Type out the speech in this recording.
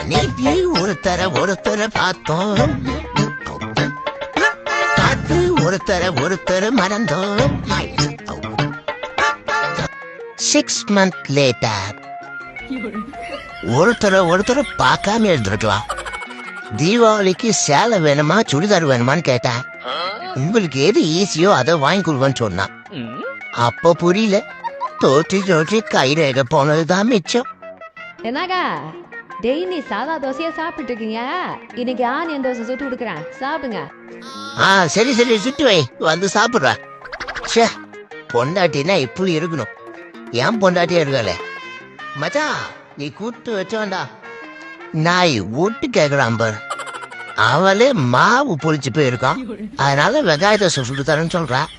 நேற்று ஒருத்தர பார்த்தோம், பார்த்து ஒருத்தர மறந்தோம். 6 months later ஒருத்தர பார்க்காம இருந்திருக்கலாம். தீபாவளிக்கு சேலை வேணுமா சுடிதார் வேணுமான்னு கேட்டேன். உங்களுக்கு எது ஈஸியோ அதை வாங்கி கொடுவேன்னு சொன்னான். அப்ப புரியல, தோற்றி கைரேக போனதுதான் மிச்சம். என்னக்கா டெய்லி சாதா தோசையா சாப்பிட்டு இருக்கீங்க? இன்னைக்கு ஆனியன் தோசை சுட்டு கொடுக்குறேன், சாப்பிடுங்க. சரி சுட்டு வை, வந்து சாப்பிடுற. ச்சே, பொண்டாட்டினா இப்படி இருக்கணும். ஏன் பொண்டாட்டியா இருக்காளே மச்சான், நீ கூட்டு வச்சோண்டா. நாய் ஊட்டு கேக்குறான் பாரு. அவளே மாவு புளிச்சு போயிருக்கான், அதனால வெங்காயத்தை சுட்டு தரேன்னு சொல்றான்.